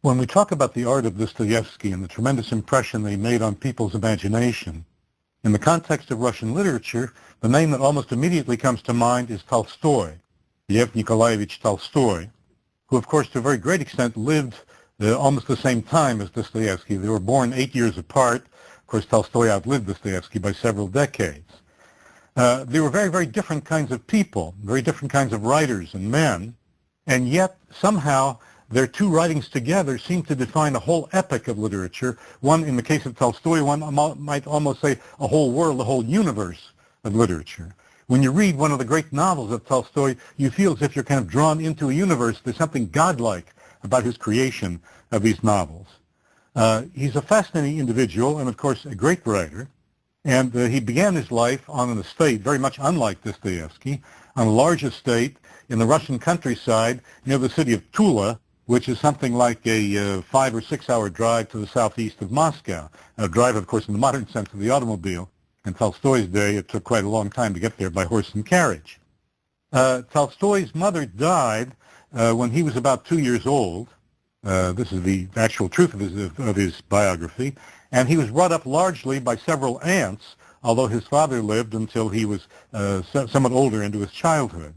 When we talk about the art of Dostoevsky and the tremendous impression that he made on people's imagination, in the context of Russian literature, the name that almost immediately comes to mind is Tolstoy, Lev Nikolaevich Tolstoy, who, of course, to a very great extent lived almost the same time as Dostoevsky. They were born 8 years apart. Of course, Tolstoy outlived Dostoevsky by several decades. They were very, very different kinds of people, very different kinds of writers and men, and yet somehow their two writings together seem to define a whole epoch of literature. One, in the case of Tolstoy, one might almost say a whole world, a whole universe of literature. When you read one of the great novels of Tolstoy, you feel as if you're kind of drawn into a universe. There's something godlike about his creation of these novels. He's a fascinating individual and, of course, a great writer. And he began his life on an estate, very much unlike Dostoevsky, on a large estate in the Russian countryside near the city of Tula, which is something like a 5 or 6 hour drive to the southeast of Moscow. A drive, of course, in the modern sense of the automobile. In Tolstoy's day, it took quite a long time to get there by horse and carriage. Tolstoy's mother died when he was about 2 years old. This is the actual truth of his biography. And he was brought up largely by several aunts, although his father lived until he was somewhat older into his childhood.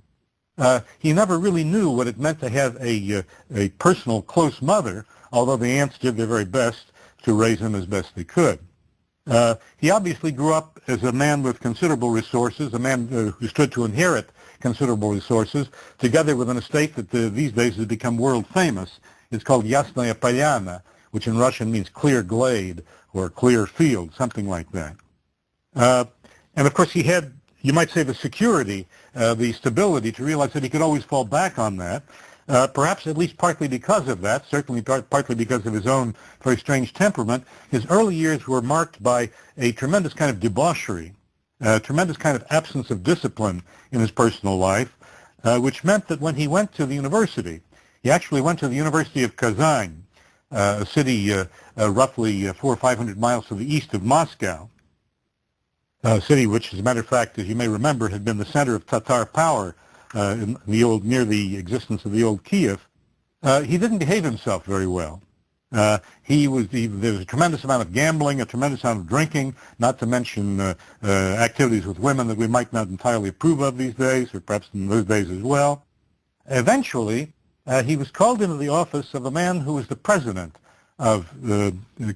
He never really knew what it meant to have a personal, close mother, although the aunts did their very best to raise him as best they could. He obviously grew up as a man with considerable resources, a man who stood to inherit considerable resources, together with an estate that these days has become world famous. It's called Yasnaya Polyana, which in Russian means clear glade or clear field, something like that. And of course he had, you might say, the security, the stability to realize that he could always fall back on that, perhaps at least partly because of that, certainly partly because of his own very strange temperament. His early years were marked by a tremendous kind of debauchery, a tremendous kind of absence of discipline in his personal life, which meant that when he went to the university, he actually went to the University of Kazan, a city roughly 400 or 500 miles to the east of Moscow, a city which, as a matter of fact, as you may remember, had been the center of Tatar power in the old, near the existence of the old Kiev. He didn't behave himself very well. There was a tremendous amount of gambling, a tremendous amount of drinking, not to mention activities with women that we might not entirely approve of these days, or perhaps in those days as well. Eventually, he was called into the office of a man who was the president of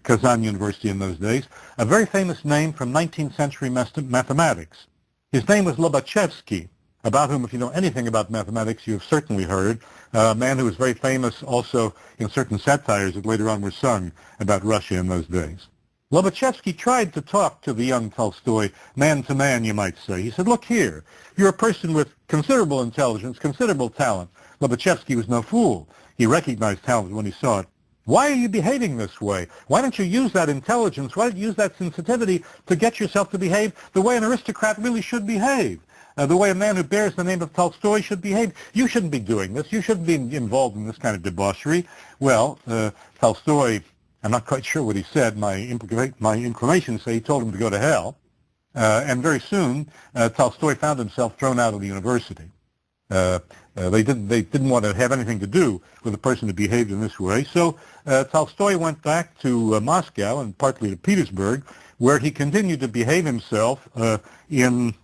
Kazan University in those days, a very famous name from 19th century mathematics. His name was Lobachevsky, about whom, if you know anything about mathematics, you have certainly heard, a man who was very famous also in certain satires that later on were sung about Russia in those days. Lobachevsky tried to talk to the young Tolstoy, man to man, you might say. He said, look here, you're a person with considerable intelligence, considerable talent. Lobachevsky was no fool. He recognized talent when he saw it. Why are you behaving this way? Why don't you use that intelligence? Why don't you use that sensitivity to get yourself to behave the way an aristocrat really should behave? The way a man who bears the name of Tolstoy should behave. You shouldn't be doing this. You shouldn't be involved in this kind of debauchery. Well, Tolstoy, I'm not quite sure what he said. My inclinations say he told him to go to hell. And very soon, Tolstoy found himself thrown out of the university. They didn't want to have anything to do with a person who behaved in this way. So Tolstoy went back to Moscow and partly to Petersburg, where he continued to behave himself in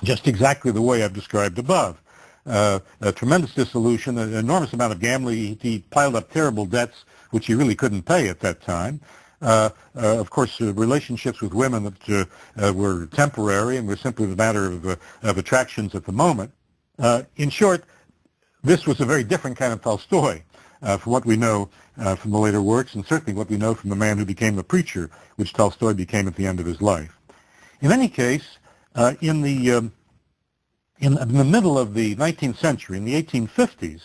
just exactly the way I've described above. A tremendous dissolution, an enormous amount of gambling. He piled up terrible debts, which he really couldn't pay at that time. Of course, relationships with women that were temporary and were simply the matter of attractions at the moment. In short, this was a very different kind of Tolstoy from what we know from the later works, and certainly what we know from the man who became the preacher, which Tolstoy became at the end of his life. In any case, in the middle of the 19th century, in the 1850s,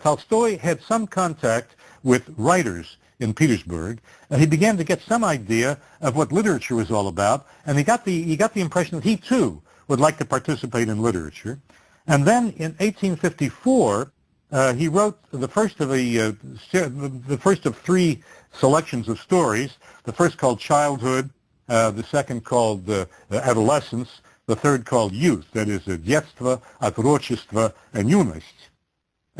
Tolstoy had some contact with writers in Petersburg, and he began to get some idea of what literature was all about, and he got the impression that he too would like to participate in literature. And then in 1854, he wrote the first of three selections of stories. The first called Childhood, the second called Adolescence, the third called Youth, that is, Детство, Отрочество, and Юность.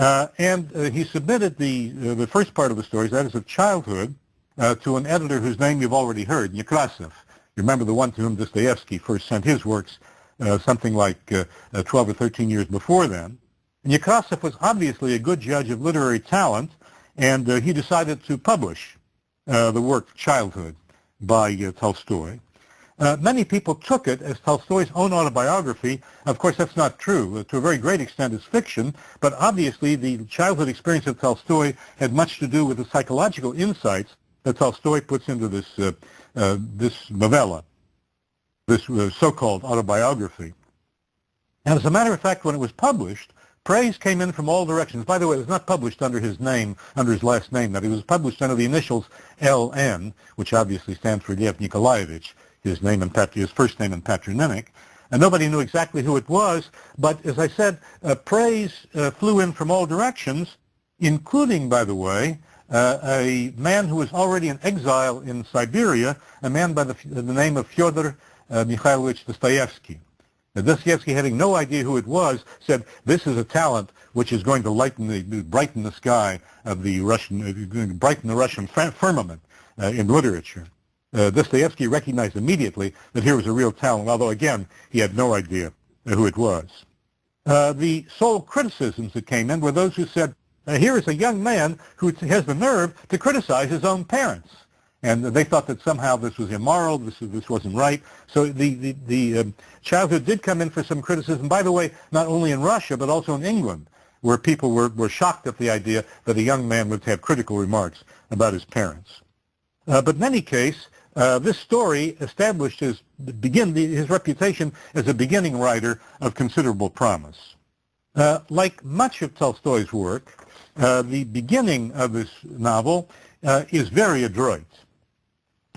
And he submitted the first part of the stories, that is of childhood, to an editor whose name you've already heard, Nekrasov. You remember the one to whom Dostoevsky first sent his works something like 12 or 13 years before then. And Nekrasov was obviously a good judge of literary talent, and he decided to publish the work Childhood by Tolstoy. Many people took it as Tolstoy's own autobiography. Of course, that's not true. To a very great extent, it's fiction, but obviously the childhood experience of Tolstoy had much to do with the psychological insights that Tolstoy puts into this novella, this so-called autobiography. And as a matter of fact, when it was published, praise came in from all directions. By the way, it was not published under his name, under his last name. That it was published under the initials L.N., which obviously stands for Lev Nikolaevich, his name and his first name and patronymic. And nobody knew exactly who it was, but as I said, praise flew in from all directions, including, by the way, a man who was already in exile in Siberia, a man by the name of Fyodor Mikhailovich Dostoevsky. Dostoevsky, having no idea who it was, said, "This is a talent which is going to brighten the sky of the Russian, brighten the Russian firmament in literature." Dostoevsky recognized immediately that here was a real talent, although again he had no idea who it was. The sole criticisms that came in were those who said, "Here is a young man who has the nerve to criticize his own parents." And they thought that somehow this was immoral, this wasn't right. So the childhood did come in for some criticism, by the way, not only in Russia, but also in England, where people were shocked at the idea that a young man would have critical remarks about his parents. But in any case, this story established his reputation as a beginning writer of considerable promise. Like much of Tolstoy's work, the beginning of this novel is very adroit.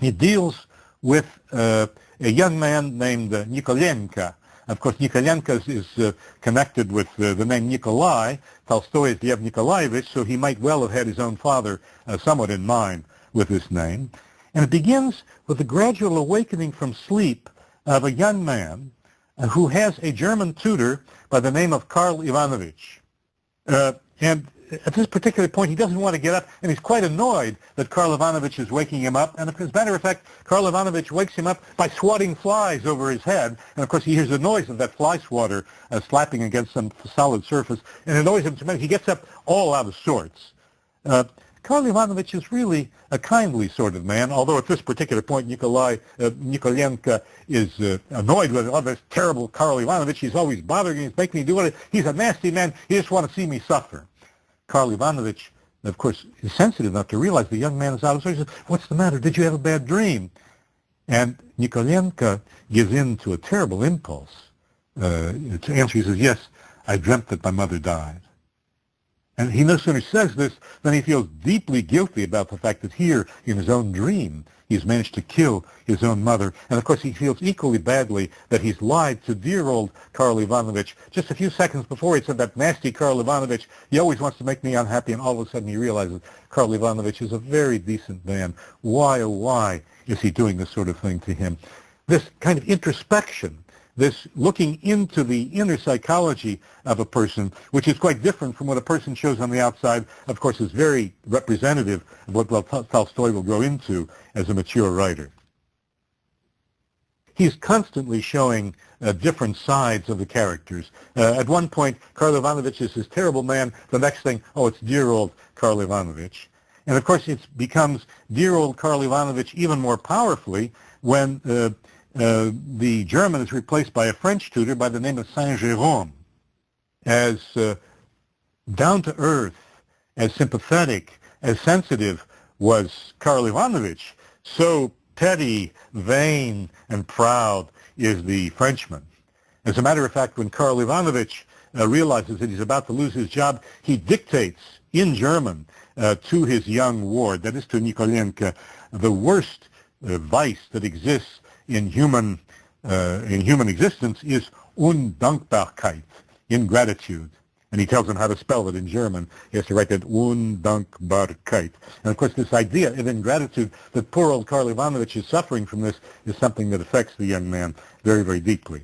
It deals with a young man named Nikolenko. Of course, Nikolenko is connected with the name Nikolai. Tolstoy is Lev Nikolaevich, so he might well have had his own father somewhat in mind with this name. And it begins with the gradual awakening from sleep of a young man who has a German tutor by the name of Karl Ivanovich. And at this particular point, he doesn't want to get up, and he's quite annoyed that Karl Ivanovich is waking him up. And as a matter of fact, Karl Ivanovich wakes him up by swatting flies over his head. And of course, he hears the noise of that fly swatter slapping against some solid surface, and it annoys him tremendously. He gets up all out of sorts. Karl Ivanovich is really a kindly sort of man, although at this particular point, Nikolenko is annoyed with, "Oh, this terrible Karl Ivanovich. He's always bothering me. He's making me do it. He's a nasty man. He just wants to see me suffer." Karl Ivanovich, of course, is sensitive enough to realize the young man is out of sorts. He says, "What's the matter? Did you have a bad dream?" And Nikolenko gives in to a terrible impulse. To answer, he says, "Yes, I dreamt that my mother died." And he no sooner says this than he feels deeply guilty about the fact that here, in his own dream, he's managed to kill his own mother. And of course, he feels equally badly that he's lied to dear old Karl Ivanovich. Just a few seconds before, he said, "That nasty Karl Ivanovich, he always wants to make me unhappy." And all of a sudden, he realizes Karl Ivanovich is a very decent man. Why, oh, why is he doing this sort of thing to him? This kind of introspection, this looking into the inner psychology of a person, which is quite different from what a person shows on the outside, of course, is very representative of what Tolstoy will grow into as a mature writer. He's constantly showing different sides of the characters. At one point, Karl Ivanovich is this terrible man. The next thing, oh, it's dear old Karl Ivanovich. And of course, it becomes dear old Karl Ivanovich even more powerfully when the German is replaced by a French tutor by the name of Saint-Jérôme. As down-to-earth, as sympathetic, as sensitive was Karl Ivanovich, so petty, vain, and proud is the Frenchman. As a matter of fact, when Karl Ivanovich realizes that he's about to lose his job, he dictates in German to his young ward, that is to Nikolenko, the worst vice that exists in human existence is Undankbarkeit, ingratitude. And he tells him how to spell it in German. He has to write that Undankbarkeit. And of course, this idea of ingratitude that poor old Karl Ivanovich is suffering from this is something that affects the young man very, very deeply.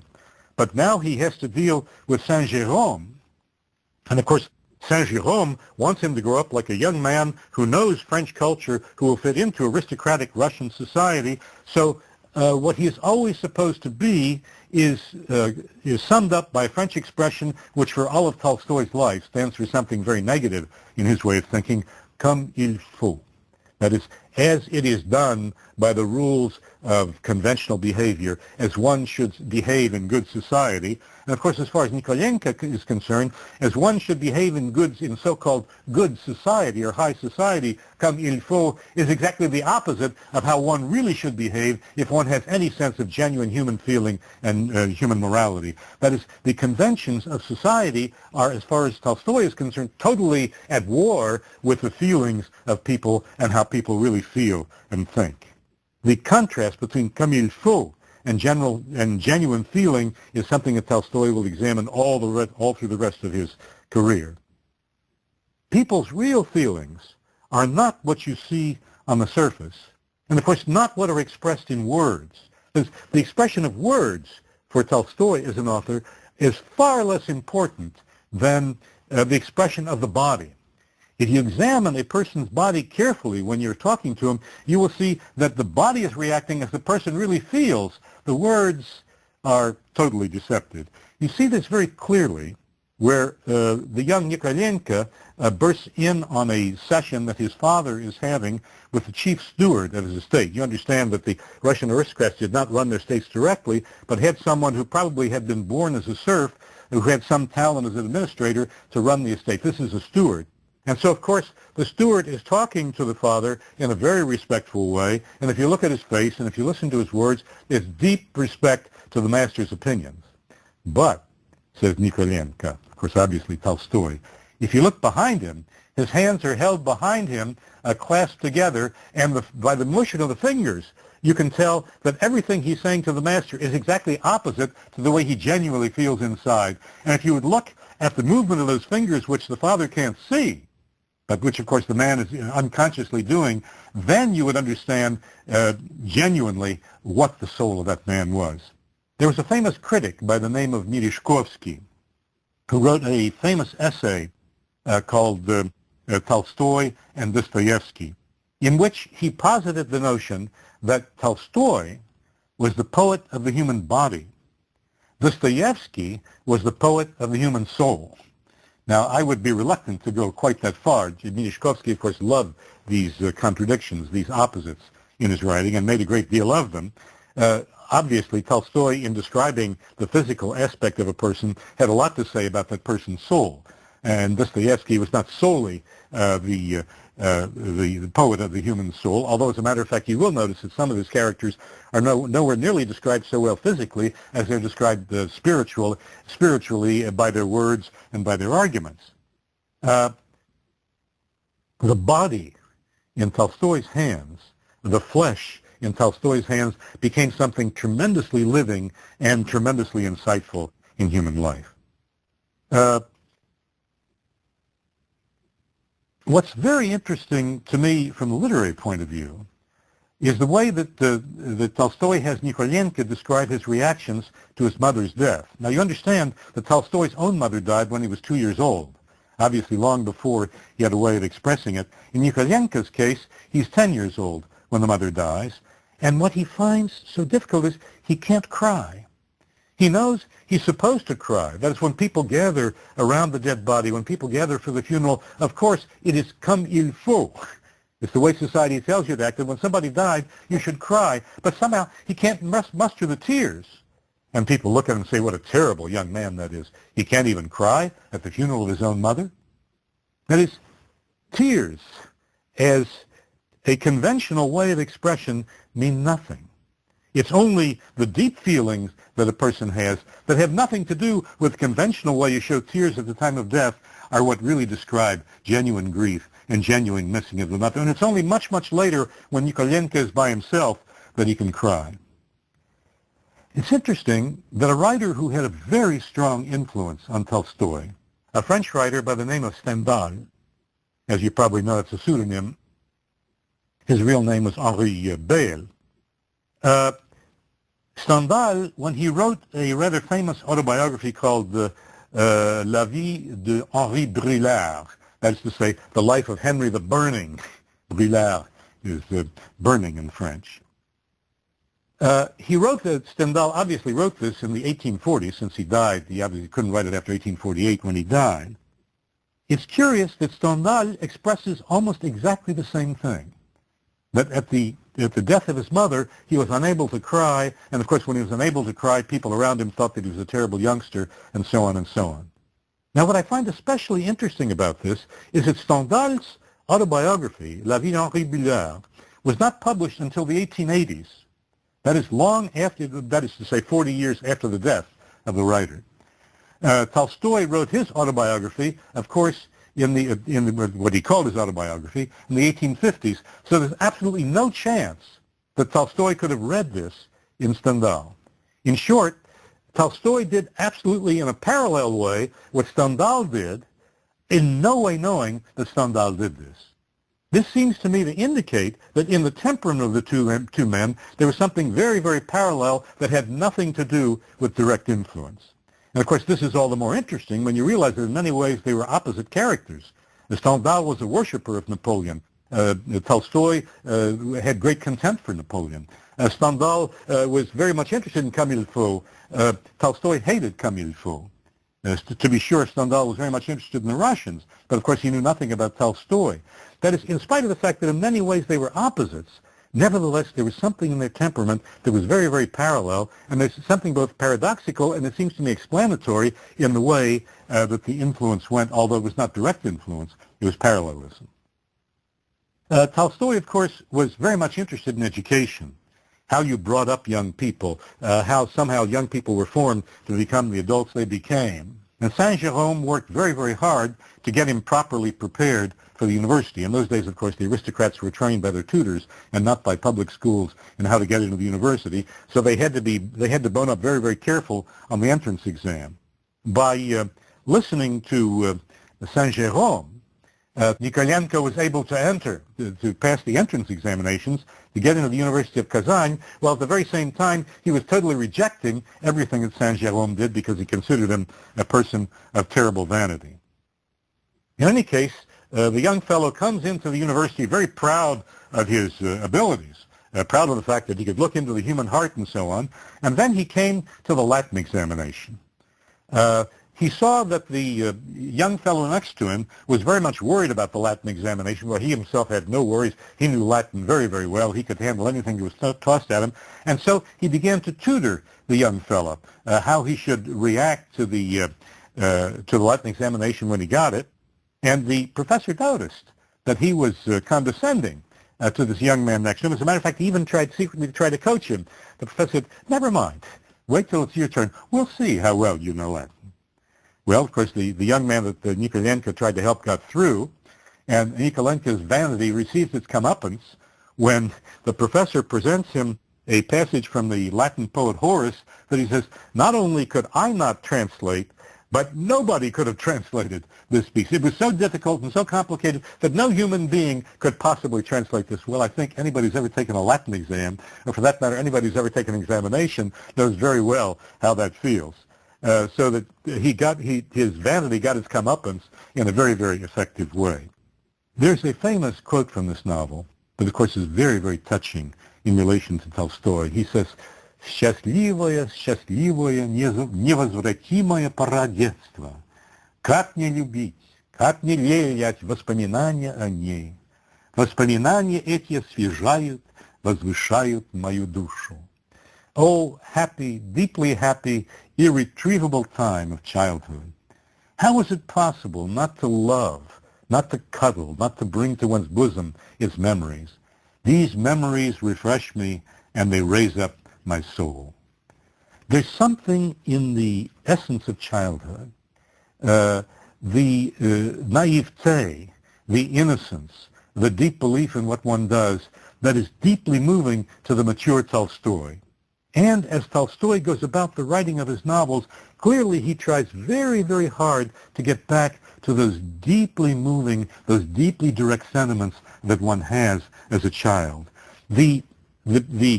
But now he has to deal with Saint-Jérôme. And of course, Saint-Jérôme wants him to grow up like a young man who knows French culture, who will fit into aristocratic Russian society. So what he is always supposed to be is summed up by a French expression which for all of Tolstoy's life stands for something very negative in his way of thinking, comme il faut. That is, as it is done by the rules of conventional behavior, as one should behave in good society. And of course, as far as Nikolenko is concerned, as one should behave in so-called good society or high society, comme il faut, is exactly the opposite of how one really should behave if one has any sense of genuine human feeling and human morality. That is, the conventions of society are, as far as Tolstoy is concerned, totally at war with the feelings of people and how people really feel and think. The contrast between comme il faut and genuine feeling is something that Tolstoy will examine all through the rest of his career. People's real feelings are not what you see on the surface, and of course not what are expressed in words. The expression of words for Tolstoy as an author is far less important than the expression of the body. If you examine a person's body carefully when you're talking to him, you will see that the body is reacting as the person really feels. The words are totally deceptive. You see this very clearly where the young Nikolenko bursts in on a session that his father is having with the chief steward of his estate. You understand that the Russian aristocrats did not run their states directly, but had someone who probably had been born as a serf, who had some talent as an administrator to run the estate. This is a steward. And so, of course, the steward is talking to the father in a very respectful way, and if you look at his face and if you listen to his words, it's deep respect to the master's opinions. But, says Nikolenko, of course, obviously Tolstoy, if you look behind him, his hands are held behind him, clasped together, and by the motion of the fingers, you can tell that everything he's saying to the master is exactly opposite to the way he genuinely feels inside. And if you would look at the movement of those fingers, which the father can't see, but which, of course, the man is unconsciously doing, then you would understand genuinely what the soul of that man was. There was a famous critic by the name of Merezhkovsky who wrote a famous essay called Tolstoy and Dostoevsky, in which he posited the notion that Tolstoy was the poet of the human body. Dostoevsky was the poet of the human soul. Now, I would be reluctant to go quite that far. Merezhkovsky, of course, loved these contradictions, these opposites in his writing, and made a great deal of them. Obviously, Tolstoy, in describing the physical aspect of a person, had a lot to say about that person's soul. And Dostoevsky was not solely the poet of the human soul, although, as a matter of fact, you will notice that some of his characters are nowhere nearly described so well physically as they're described spiritually by their words and by their arguments. The body in Tolstoy's hands, the flesh in Tolstoy's hands, became something tremendously living and tremendously insightful in human life. What's very interesting to me from the literary point of view is the way that Tolstoy has Nikolenko describe his reactions to his mother's death. Now, you understand that Tolstoy's own mother died when he was 2 years old, obviously long before he had a way of expressing it. In Nikolenko's case, he's 10 years old when the mother dies, and what he finds so difficult is he can't cry. He knows he's supposed to cry. That is, when people gather around the dead body, when people gather for the funeral, of course, it is comme il faut. It's the way society tells you to act. And when somebody died, you should cry. But somehow he can't muster the tears. And people look at him and say, what a terrible young man that is. He can't even cry at the funeral of his own mother. That is, tears as a conventional way of expression mean nothing. It's only the deep feelings that a person has that have nothing to do with the conventional way you show tears at the time of death are what really describe genuine grief and genuine missing of the mother. And it's only much, much later when Nikolenko is by himself that he can cry. It's interesting that a writer who had a very strong influence on Tolstoy, a French writer by the name of Stendhal, as you probably know, it's a pseudonym. His real name was Henri Beyle. Stendhal, when he wrote a rather famous autobiography called La vie de Henri Brûlard. That is to say, the life of Henry the Burning. Brûlard is burning in French. He wrote that, Stendhal obviously wrote this in the 1840s, since he died. He obviously couldn't write it after 1848 when he died. It's curious that Stendhal expresses almost exactly the same thing. That at the death of his mother, he was unable to cry, and of course when he was unable to cry, people around him thought that he was a terrible youngster, and so on and so on. Now what I find especially interesting about this is that Stendhal's autobiography, La vie d'Henri Brûlard, was not published until the 1880s. That is long after, that is to say 40 years after the death of the writer. Tolstoy wrote his autobiography, of course, in what he called his autobiography, in the 1850s. So there's absolutely no chance that Tolstoy could have read this in Stendhal. In short, Tolstoy did absolutely in a parallel way what Stendhal did, in no way knowing that Stendhal did this. This seems to me to indicate that in the temperament of the two men, there was something very, very parallel that had nothing to do with direct influence. And of course, this is all the more interesting when you realize that in many ways they were opposite characters. Stendhal was a worshiper of Napoleon. Tolstoy had great contempt for Napoleon. Stendhal was very much interested in comme il faut. Tolstoy hated comme il faut. To be sure, Stendhal was very much interested in the Russians, but of course he knew nothing about Tolstoy. That is, in spite of the fact that in many ways they were opposites, nevertheless there was something in their temperament that was very, very parallel, and there's something both paradoxical and it seems to me explanatory in the way that the influence went, although it was not direct influence, it was parallelism. Tolstoy, of course, was very much interested in education, how you brought up young people, how somehow young people were formed to become the adults they became. And Saint-Jérôme worked very, very hard to get him properly prepared for the university. In those days, of course, the aristocrats were trained by their tutors and not by public schools in how to get into the university. So they had to bone up very, very careful on the entrance exam. By listening to Saint-Jérôme, Nikolenko was able to enter, to pass the entrance examinations, to get into the University of Kazan, while at the very same time he was totally rejecting everything that Saint-Jérôme did because he considered him a person of terrible vanity. In any case, the young fellow comes into the university very proud of his abilities, proud of the fact that he could look into the human heart and so on, and then he came to the Latin examination. He saw that the young fellow next to him was very much worried about the Latin examination, where he himself had no worries. He knew Latin very, very well. He could handle anything that was tossed at him. And so he began to tutor the young fellow how he should react to the Latin examination when he got it. And the professor noticed that he was condescending to this young man next to him. As a matter of fact, he even tried secretly to try to coach him. The professor said, "Never mind. Wait till it's your turn. We'll see how well you know Latin." Well, of course, the young man that Nikolenko tried to help got through, and Nikolenko's vanity receives its comeuppance when the professor presents him a passage from the Latin poet Horace that he says, "Not only could I not translate, but nobody could have translated this piece. It was so difficult and so complicated that no human being could possibly translate this." Well, I think anybody who's ever taken a Latin exam, or for that matter, anybody who's ever taken an examination, knows very well how that feels. So that his vanity got his comeuppance in a very, very effective way. There's a famous quote from this novel that, of course, is very, very touching in relation to Tolstoy. He says, «Счастливая, счастливая, невозвратимая пора детства. Как не любить, как не лелеять воспоминания о ней. Воспоминания эти освежают, возвышают мою душу». Oh, happy, deeply happy, irretrievable time of childhood. How is it possible not to love, not to cuddle, not to bring to one's bosom its memories? These memories refresh me and they raise up my soul. There's something in the essence of childhood, the naivete, the innocence, the deep belief in what one does, that is deeply moving to the mature Tolstoy. And as Tolstoy goes about the writing of his novels, clearly he tries very, very hard to get back to those deeply moving, those deeply direct sentiments that one has as a child. The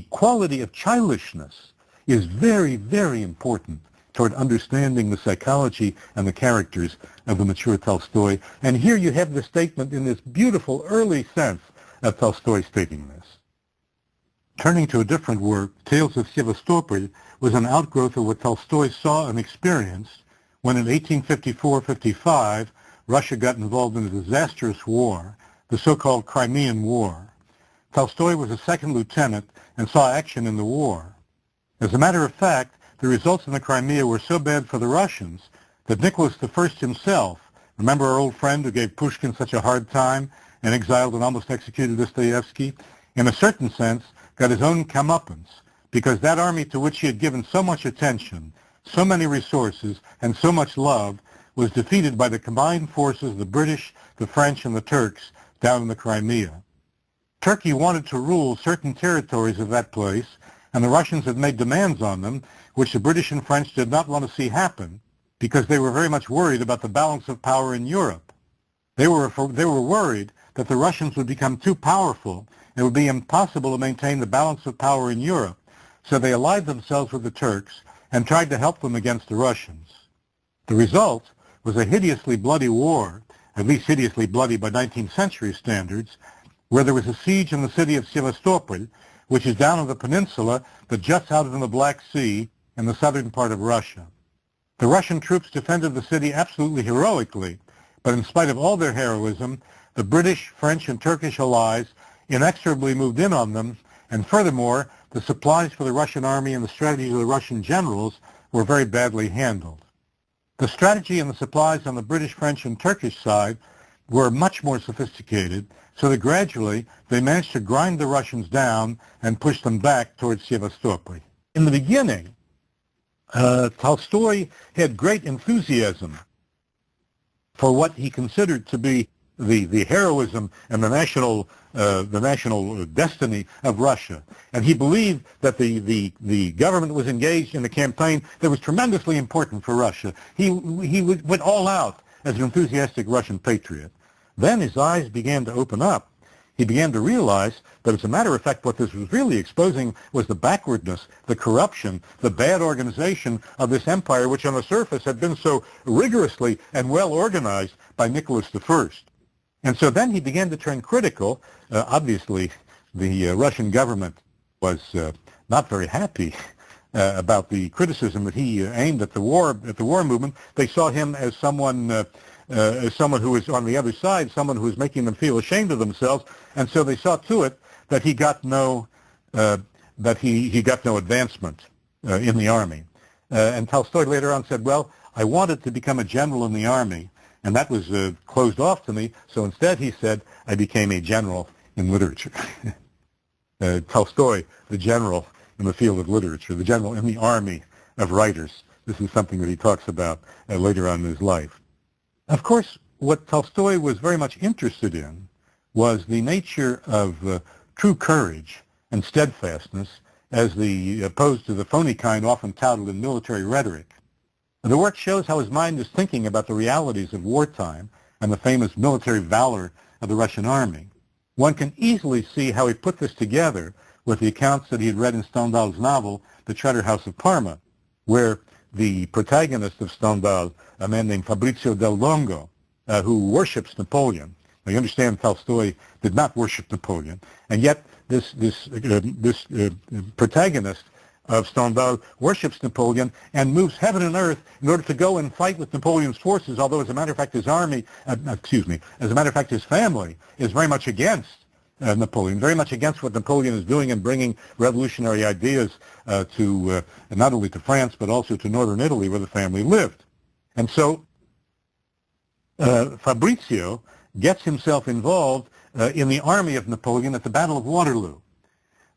quality of childishness is very, very important toward understanding the psychology and the characters of the mature Tolstoy. And here you have the statement in this beautiful early sense of Tolstoy stating this. Turning to a different work, Tales of Sevastopol was an outgrowth of what Tolstoy saw and experienced when in 1854-55 Russia got involved in a disastrous war, the so-called Crimean War. Tolstoy was a second lieutenant and saw action in the war. As a matter of fact, the results in the Crimea were so bad for the Russians that Nicholas I himself, remember our old friend who gave Pushkin such a hard time and exiled and almost executed Dostoevsky, in a certain sense got his own comeuppance, because that army to which he had given so much attention, so many resources, and so much love was defeated by the combined forces of the British, the French, and the Turks down in the Crimea. Turkey wanted to rule certain territories of that place, and the Russians had made demands on them, which the British and French did not want to see happen, because they were very much worried about the balance of power in Europe. They were worried that the Russians would become too powerful, and it would be impossible to maintain the balance of power in Europe, so they allied themselves with the Turks and tried to help them against the Russians. The result was a hideously bloody war, at least hideously bloody by 19th century standards, where there was a siege in the city of Sevastopol, which is down on the peninsula that juts out in the Black Sea in the southern part of Russia. The Russian troops defended the city absolutely heroically, but in spite of all their heroism, the British, French, and Turkish allies inexorably moved in on them, and furthermore, the supplies for the Russian army and the strategies of the Russian generals were very badly handled. The strategy and the supplies on the British, French, and Turkish side were much more sophisticated, so that gradually they managed to grind the Russians down and push them back towards Sevastopol. In the beginning, Tolstoy had great enthusiasm for what he considered to be the heroism and the national destiny of Russia. And he believed that the government was engaged in a campaign that was tremendously important for Russia. He went all out as an enthusiastic Russian patriot. Then his eyes began to open up. He began to realize that, as a matter of fact, what this was really exposing was the backwardness, the corruption, the bad organization of this empire, which on the surface had been so rigorously and well organized by Nicholas I. And so then he began to turn critical. Obviously, the Russian government was not very happy about the criticism that he aimed at the war movement. They saw him as someone who was on the other side, someone who was making them feel ashamed of themselves, and so they saw to it that he got no advancement in the army. And Tolstoy later on said, "Well, I wanted to become a general in the army, and that was closed off to me. So instead," he said, "I became a general in literature." Tolstoy, the general in the field of literature, the general in the army of writers. This is something that he talks about later on in his life. Of course, what Tolstoy was very much interested in was the nature of true courage and steadfastness as opposed to the phony kind often touted in military rhetoric. The work shows how his mind is thinking about the realities of wartime and the famous military valor of the Russian army. One can easily see how he put this together with the accounts that he had read in Stendhal's novel, The Charterhouse of Parma, where the protagonist of Stendhal, a man named Fabrizio del Dongo, who worships Napoleon. Now, you understand Tolstoy did not worship Napoleon, and yet this protagonist of Stendhal worships Napoleon and moves heaven and earth in order to go and fight with Napoleon's forces, although as a matter of fact his family is very much against Napoleon, very much against what Napoleon is doing and bringing revolutionary ideas to not only to France but also to northern Italy where the family lived. And so Fabrizio gets himself involved in the army of Napoleon at the Battle of Waterloo.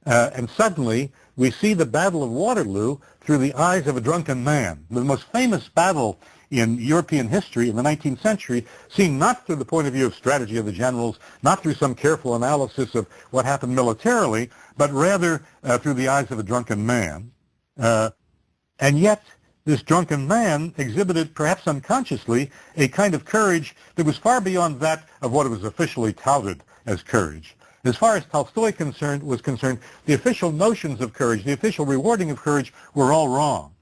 And suddenly we see the Battle of Waterloo through the eyes of a drunken man. The most famous battle in European history in the 19th century, seen not through the point of view of strategy of the generals, not through some careful analysis of what happened militarily, but rather through the eyes of a drunken man. And yet this drunken man exhibited, perhaps unconsciously, a kind of courage that was far beyond that of what was officially touted as courage. As far as Tolstoy was concerned, the official notions of courage, the official rewarding of courage were all wrong.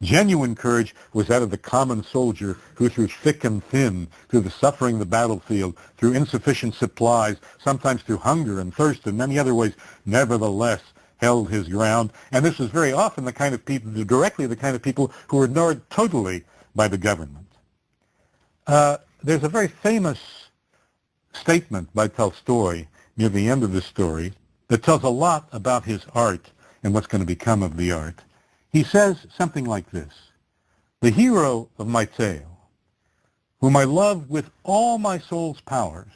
Genuine courage was that of the common soldier who through thick and thin, through the suffering of the battlefield, through insufficient supplies, sometimes through hunger and thirst and many other ways, nevertheless held his ground. And this was very often the kind of people, directly the kind of people who were ignored totally by the government. There's a very famous statement by Tolstoy near the end of the story that tells a lot about his art and what's going to become of the art. He says something like this: "The hero of my tale, whom I love with all my soul's powers,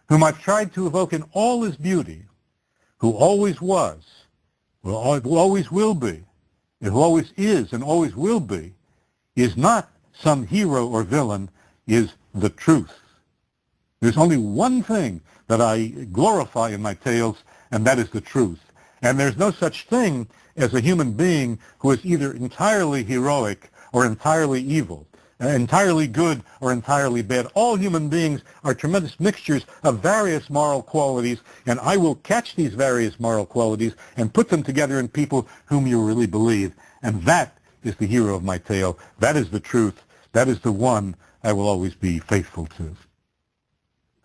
whom I've tried to evoke in all his beauty, who always was, who always will be, and who always is and always will be, is not some hero or villain, is the truth. There's only one thing that I glorify in my tales, and that is the truth. And there's no such thing as a human being who is either entirely heroic or entirely evil, entirely good or entirely bad. All human beings are tremendous mixtures of various moral qualities, and I will catch these various moral qualities and put them together in people whom you really believe. And that is the hero of my tale. That is the truth. That is the one I will always be faithful to."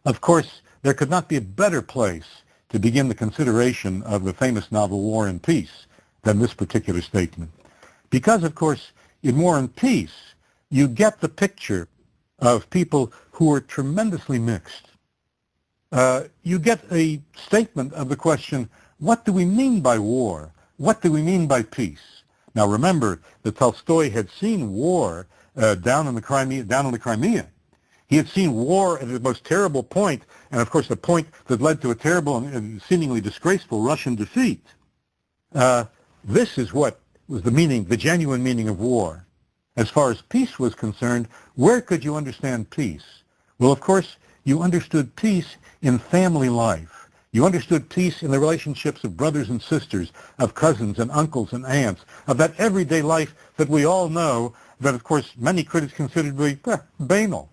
Of course, there could not be a better place to begin the consideration of the famous novel War and Peace than this particular statement. Because, of course, in War and Peace, you get the picture of people who are tremendously mixed. You get a statement of the question, what do we mean by war? What do we mean by peace? Now remember that Tolstoy had seen war down in the Crimea. He had seen war at its most terrible point, and of course the point that led to a terrible and seemingly disgraceful Russian defeat. This is what was the meaning, the genuine meaning of war. As far as peace was concerned, where could you understand peace? Well, of course, you understood peace in family life. You understood peace in the relationships of brothers and sisters, of cousins and uncles and aunts, of that everyday life that we all know, that of course many critics consider to be banal.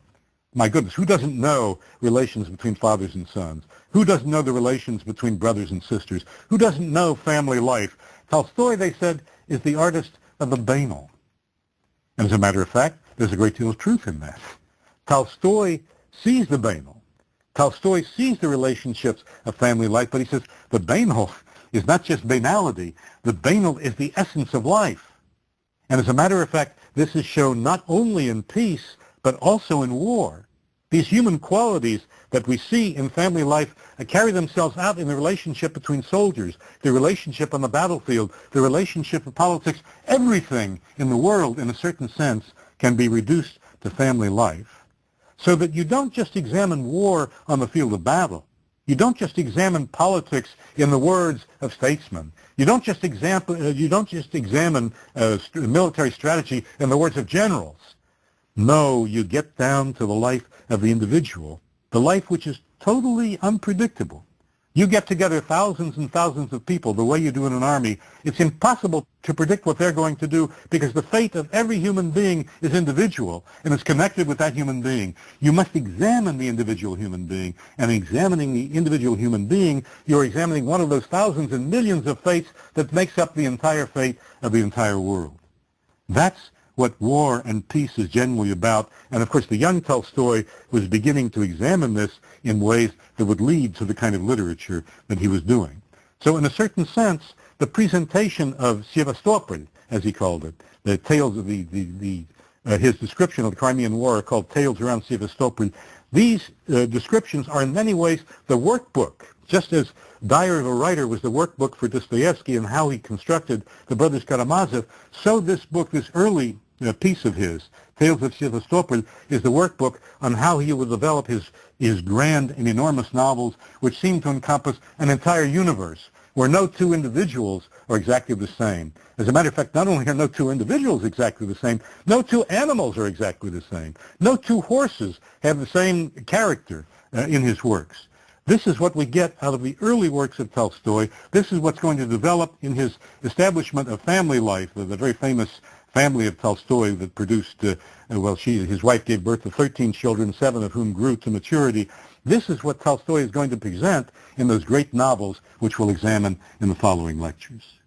My goodness, who doesn't know relations between fathers and sons? Who doesn't know the relations between brothers and sisters? Who doesn't know family life? Tolstoy, they said, is the artist of the banal. And as a matter of fact, there's a great deal of truth in that. Tolstoy sees the banal. Tolstoy sees the relationships of family life, but he says the banal is not just banality. The banal is the essence of life. And as a matter of fact, this is shown not only in peace, but also in war. These human qualities that we see in family life carry themselves out in the relationship between soldiers, the relationship on the battlefield, the relationship of politics. Everything in the world, in a certain sense, can be reduced to family life. So that you don't just examine war on the field of battle. You don't just examine politics in the words of statesmen. You don't just examine military strategy in the words of generals. No, you get down to the life of the individual, the life which is totally unpredictable. You get together thousands and thousands of people the way you do in an army. It's impossible to predict what they're going to do because the fate of every human being is individual and is connected with that human being. You must examine the individual human being, and in examining the individual human being, you're examining one of those thousands and millions of fates that makes up the entire fate of the entire world. That's what War and Peace is generally about. And of course, the young Tolstoy was beginning to examine this in ways that would lead to the kind of literature that he was doing. So in a certain sense, the presentation of Sevastopol, as he called it, the tales of his description of the Crimean War are called Tales Around Sevastopol. These descriptions are in many ways the workbook, just as Diary of a Writer was the workbook for Dostoevsky and how he constructed the Brothers Karamazov, so this book, this early piece of his, Tales of Sevastopol, is the workbook on how he will develop his grand and enormous novels, which seem to encompass an entire universe where no two individuals are exactly the same. As a matter of fact, not only are no two individuals exactly the same, no two animals are exactly the same. No two horses have the same character in his works. This is what we get out of the early works of Tolstoy. This is what's going to develop in his establishment of family life, the very famous family of Tolstoy that produced, his wife gave birth to 13 children, 7 of whom grew to maturity. This is what Tolstoy is going to present in those great novels, which we'll examine in the following lectures.